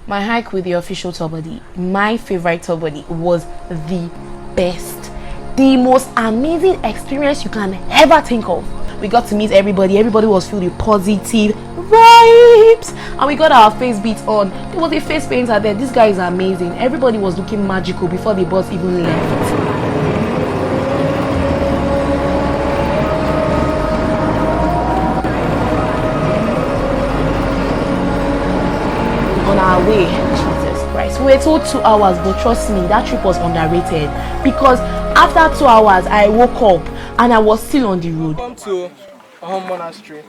My hike with the official tour buddy, my favorite tour buddy, was the best. The most amazing experience you can ever think of. We got to meet everybody. Everybody was filled with positive vibes. And we got our face beat on. There was a face painter there. This guy is amazing. Everybody was looking magical before the bus even left. On our way, Jesus Christ, we were told 2 hours, but trust me, that trip was underrated, because after 2 hours I woke up and I was still on the road. Welcome to Awhum Monastery.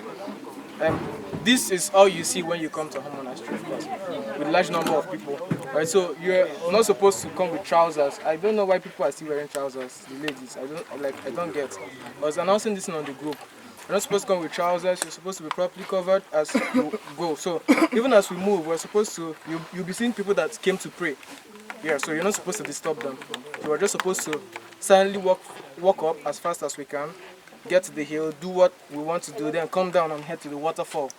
This is all you see when you come to Awhum Monastery, of course, with a large number of people. Right, so you're not supposed to come with trousers. I don't know why people are still wearing trousers, the ladies. I don't get. I was announcing this on the group. You're not supposed to come with trousers. You're supposed to be properly covered as you go. So even as we move, we're supposed to. You'll be seeing people that came to pray. Yeah. So you're not supposed to disturb them. You are just supposed to silently walk up as fast as we can, get to the hill, do what we want to do, then come down and head to the waterfall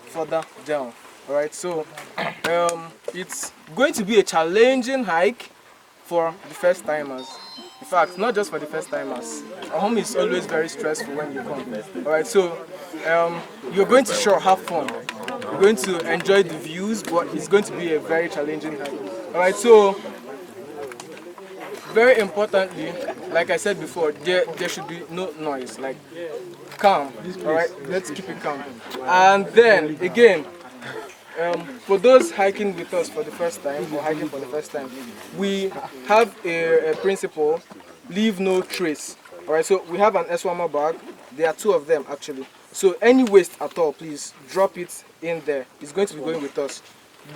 further down. All right. So it's going to be a challenging hike for the first timers. In fact, not just for the first timers. Awhum is always very stressful when you come. Alright, so you're going to sure have fun. You're going to enjoy the views, but it's going to be a very challenging hike. Alright, so very importantly, like I said before, there should be no noise, like calm. Alright, let's keep it calm. And then again, for those hiking with us for the first time, or hiking for the first time, we have a principle: leave no trace. Alright, so we have an Awhum bag. There are 2 of them actually. So any waste at all, please drop it in there. It's going to be going with us.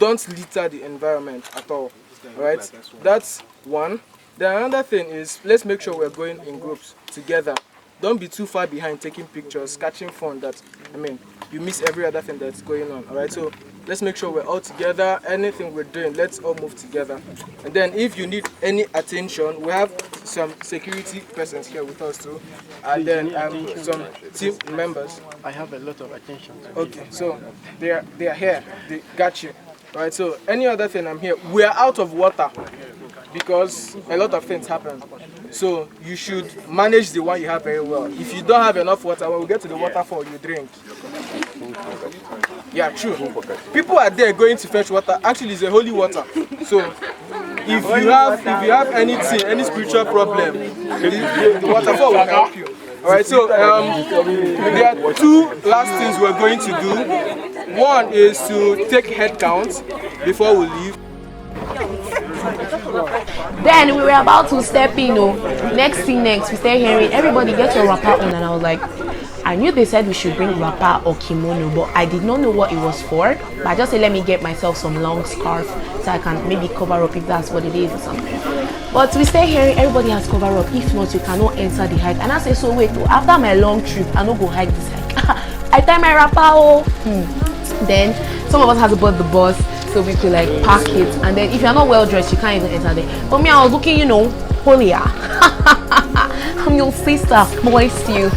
Don't litter the environment at all. Alright, that's one. Then another thing is, let's make sure we're going in groups together. Don't be too far behind taking pictures, catching fun. You miss every other thing that's going on. Alright, so let's make sure we're all together. Anything we're doing, let's all move together. And then if you need any attention, we have some security persons here with us too. And then some team members. I have a lot of attention. Okay, so they are here. They got you. Alright, so any other thing, I'm here. We are out of water because a lot of things happen. So you should manage the one you have very well. If you don't have enough water, when we get to the waterfall, you drink. Yeah, true. People are there going to fetch water. Actually, it's a holy water. So if you have anything, any spiritual problem, the waterfall will help you. Alright, so there are 2 last things we're going to do. One is to take head count before we leave. Then we were about to step in. Next, we start hearing everybody get your wrapper on, and I was like, I knew they said we should bring wrapper or kimono, but I did not know what it was for. But I just said, let me get myself some long scarf so I can maybe cover up if that's what it is or something. But we stay hearing everybody has cover up. If not, you cannot enter the hike. And I say, so wait, after my long trip, I don't go hike this hike. I tie my wrapper. Then some of us has to board the bus so we could like pack it. And then if you're not well dressed, you can't even enter there. But me, I was looking, holier. I'm your sister, moist you.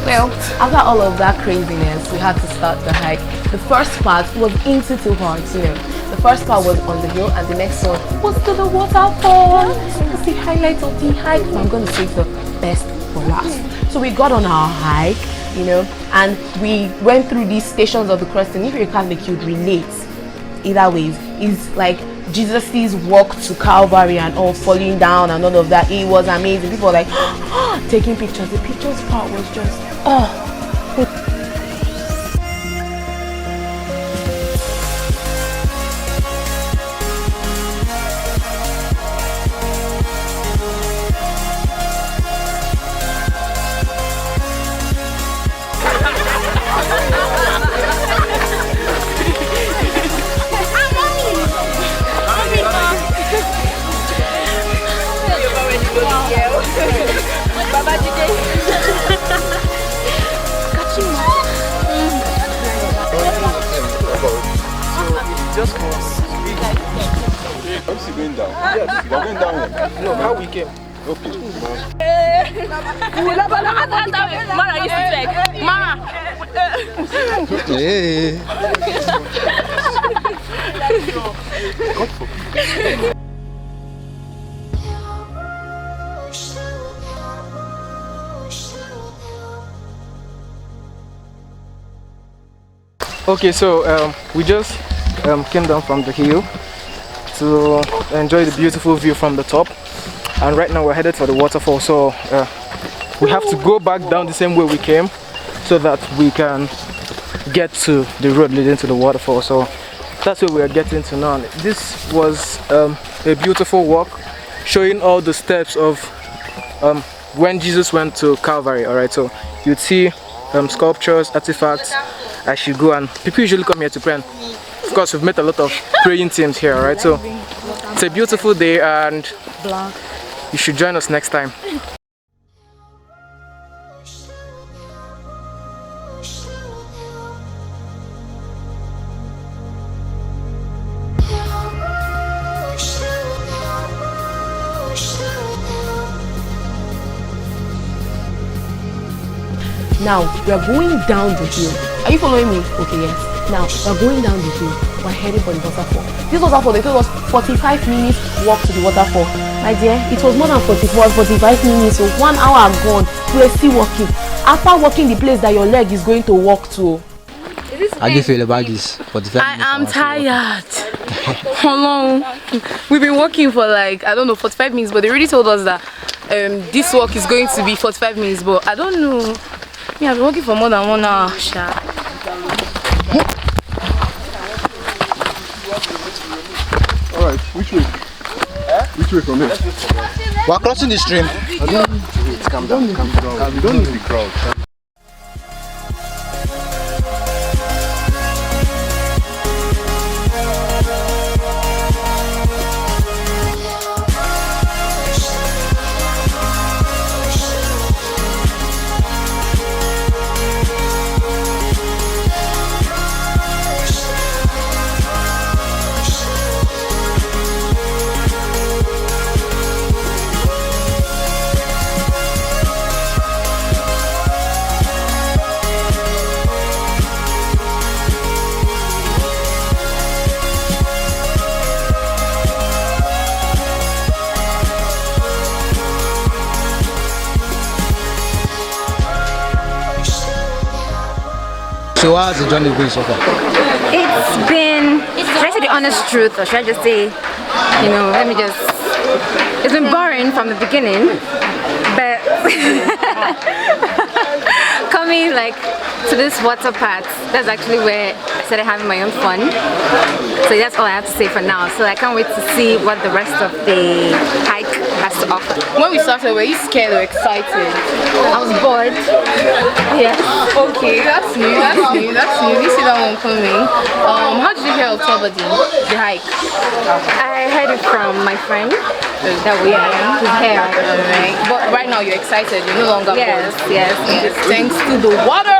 Well, after all of that craziness, we had to start the hike. The first part was into 2 parts, The first part was on the hill, and the next one was to the waterfall. It's the highlight of the hike. So I'm going to save the best for last. So we got on our hike, and we went through these stations of the cross. And if you're Catholic, you'd relate. Either ways, it's like Jesus' walk to Calvary and all falling down and all of that. It was amazing. People were like taking pictures. The pictures part was just Just for I'm still going down. Yes, we're going down here. No, how we came. Okay. Mama, Okay, so we just came down from the hill to enjoy the beautiful view from the top, and right now we're headed for the waterfall. So we have to go back down the same way we came so that we can get to the road leading to the waterfall. So that's where we are getting to now. This was a beautiful walk showing all the steps of when Jesus went to Calvary. Alright, so you'd see sculptures, artifacts as you go, and people usually come here to pray. And of course, we've met a lot of praying teams here. Alright, so it's a beautiful day, and you should join us next time. Now we are going down the hill. Are you following me? Okay, yes. Now we're going down the hill. We're heading for the waterfall. This waterfall, they told us 45 minutes walk to the waterfall. My dear, it was more than 45 minutes. So 1 hour gone. We're still walking. After walking the place that your leg is going to walk to. How do you feel about this? 45 minutes? I am tired. How long? We've been walking for like, I don't know, 45 minutes, but they already told us that this walk is going to be 45 minutes, but I don't know. Yeah, I've been walking for more than 1 hour. Alright, which way? Which way from here? We're crossing the stream. I don't need to wait. Calm down. You don't need the crowd. So how has the journey been so far? It's been, should I say the honest truth, or should I just say, you know, it's been boring from the beginning, but coming like to this water path, that's actually where I started having my own fun. So that's all I have to say for now. So I can't wait to see what the rest of the hike has to offer. When we started, were you scared or excited? I was bored. Yeah. Okay, that's new. You see that one coming. How did you hear of Tobadi, the hike? I heard it from my friend that we are here. Alright. But right now you're excited, you're no longer Yes, bored. yes. Thanks to the water!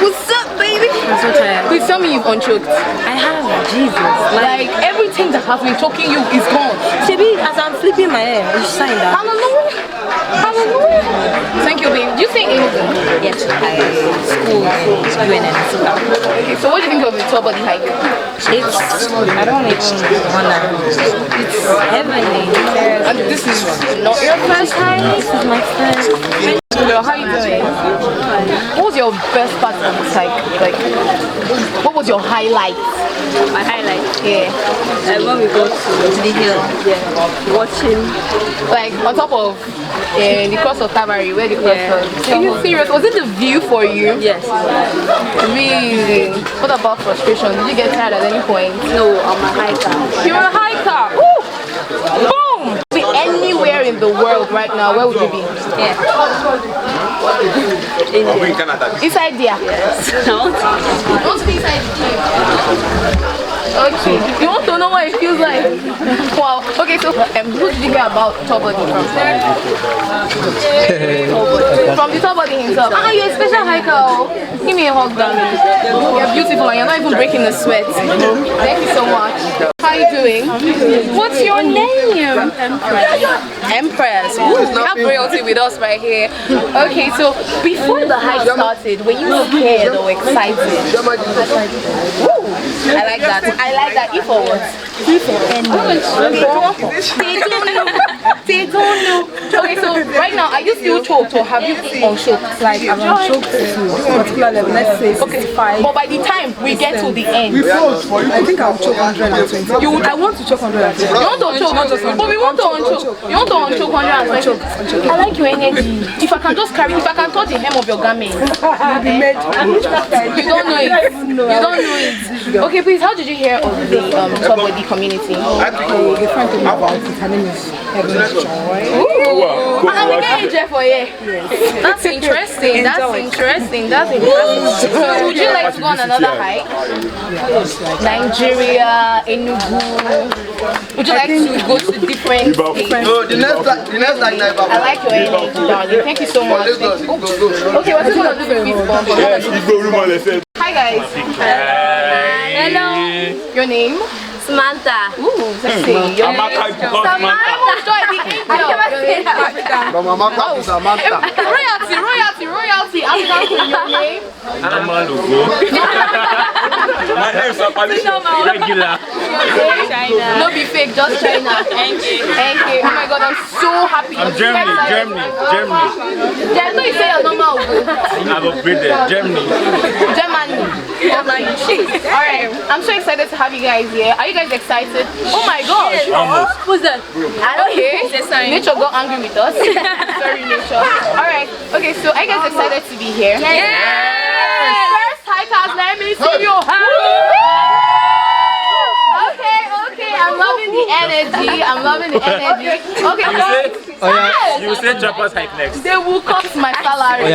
What's up, baby? I'm so tired. Please tell me you've unchoked. I have Jesus. Like everything that has been choking you is gone. Shebi, as I'm flipping my hair, you sign that. Hallelujah! Hallelujah! Thank you, babe. Do you say Enugu? Yes, I school UNN. Okay, so what do you think of the Tobadi hike? It's, I don't even wanna, it's heavenly. And this is not your first time? This is my first. Hello, how are you doing? What was your best part of this hike? Like, what was your highlight? My highlight. Yeah. When we go to the hill, watching. Like, on top of the cross of Calvary, where the cross was. Are you serious? Was it the view for you? Yes. Really? What about frustration? Did you get tired at any point? No, I'm a hiker. You're a hiker! Woo! Boom! Be anywhere in the world right now, where would you be? Yeah. Inside there? Yes. You want to be inside the cave? Okay. You want to know what it feels like, wow. Okay, so who did you hear about Tobody from? From the Tobody himself. Ah, you're a special hiker. Give me a hug, darling. You're beautiful and you're not even breaking the sweat. Thank you so much. How are you doing? What's your name? Empress. Ooh, we have royalty with us right here. Okay, so before the hike started, were you scared or excited? Ooh, I like that. I like that. If or what? If or any. They don't know. Okay, so right now, are you still choked or have you unchoked? Like I'm unchoked to a particular level, let's say 65. But by the time we get to the end, I think I'll choke 120. I want to choke 120. you want to choke, but we want to unchoke. You want to unchoke 120. I like your energy. If I can just carry, if I can touch the hem of your garment, You'll be made. you don't know it. You don't know it. Okay, please. How did you hear of the Tobody community? A friend told me about it. Her name is Joy. Ooh, I'm an angel for you. That's interesting. That's interesting. That's interesting. So, would you like to go on another hike? Nigeria, Enugu. Would you like to go to different states? No, the next like never. I like your energy, darling. Thank you so much. Okay, we're just gonna do the fist bump. Hi guys. Hello. Your name? Samantha. Ooh, let's see. Your name? Samantha. Joy the angel. Royalty. African queen. Your name? My name is regular. China. No be fake, just China. Thank you. Oh my God, I'm so happy. I'm Germany. I know you say your normal. I've upgraded. Germany. Alright, I'm so excited to have you guys here. Are you guys excited? Oh my gosh. Almost. Who's that? Okay. Nature got angry with us. Sorry, Nature. Alright, okay, so are you guys excited to be here? Yes! First hikers, let me see your hands. Okay, I'm loving the energy. Okay, You say Japanese hike next. they will cut my salary.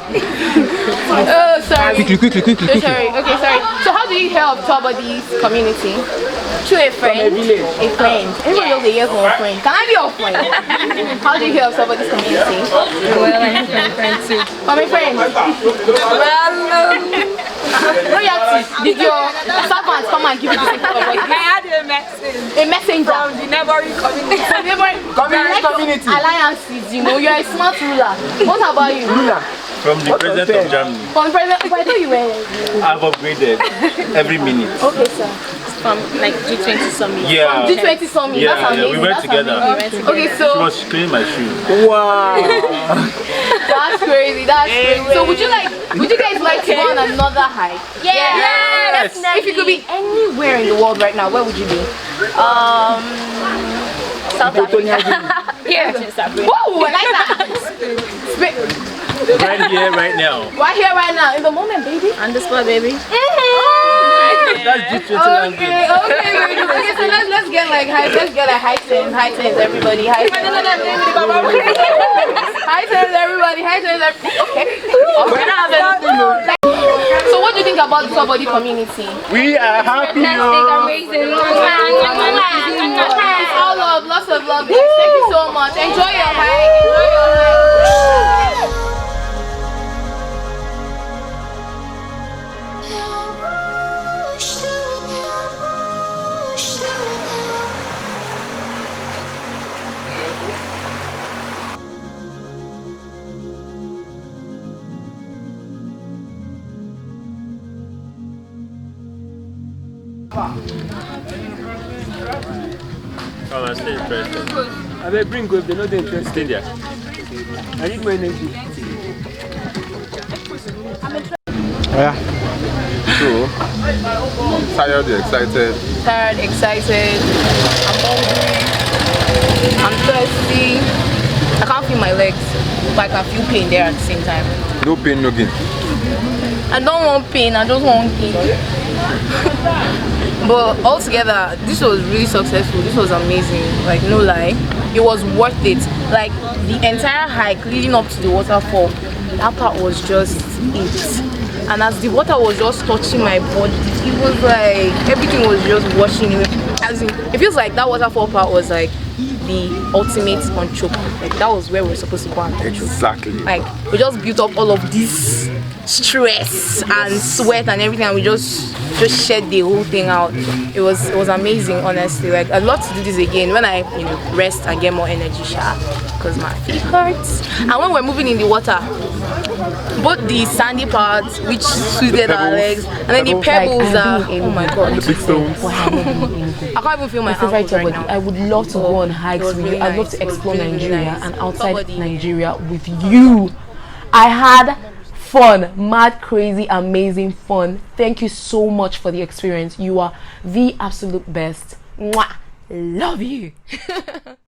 Oh, sorry. Quickly. Sorry. Okay, sorry. So how do you hear of Tobody's community? Through a friend. A friend. Everybody knows they hear from a friend. Can I be your friend? How do you hear of Tobody's community? Well, I have a friend too. From a friend. Royalty. Did your servants come and give you this information? I had a message A messenger. from the neighboring community. Community alliances, you're a smart ruler. What about you? From the president of Germany. From president, I thought you were. I've upgraded every minute. Okay, sir. From like G20 summit. Yeah. G20 summit. Yeah, That's amazing. we went together. Okay, She so was cleaning my shoe. that's crazy. So would you guys like to go on another hike? Yes. If you could be anywhere in the world right now, where would you be? South Africa. Here in South Africa. Whoa, I like that. Right here, right now. Right here, right now, in the moment, baby. On the spot, baby. That's G20 language. Okay, so let's get like high tens, everybody. High tens, everybody. Okay. So what do you think about the Tobody community? We are happy. Amazing. It's all love, lots of love. Guys. Thank you so much. Enjoy your hike. Come and stay interested. I will bring up the not interested. Stay there. I need my energy. So, tired, excited. Tired, excited. I'm hungry. I'm thirsty. I can't feel my legs, but I can feel pain there at the same time. No pain, no gain. I don't want pain, I just want gain. But altogether, this was really successful. This was amazing. Like, no lie. It was worth it. Like, the entire hike leading up to the waterfall, that part was just it. And as the water was just touching my body, it was like everything was just washing away. as in, it feels like that waterfall part was like the ultimate Unchoke. Like that was where we were supposed to go and Unchoke. Exactly. Like we just built up all of this stress and sweat and everything, and we just shed the whole thing out. It was amazing, honestly. Like I'd love to do this again when I rest and get more energy, because my feet hurts. And when we're moving in the water, both the sandy parts which suited our legs and then the pebbles are, oh my god, The big stones. I can't even feel my ankles right now. I would love to go on hikes with you. really I'd love nice. to It was explore really, really Nigeria nice. and outside Somebody- Nigeria with you. I had fun, mad, crazy, amazing fun. Thank you so much for the experience. You are the absolute best. Mwah. Love you.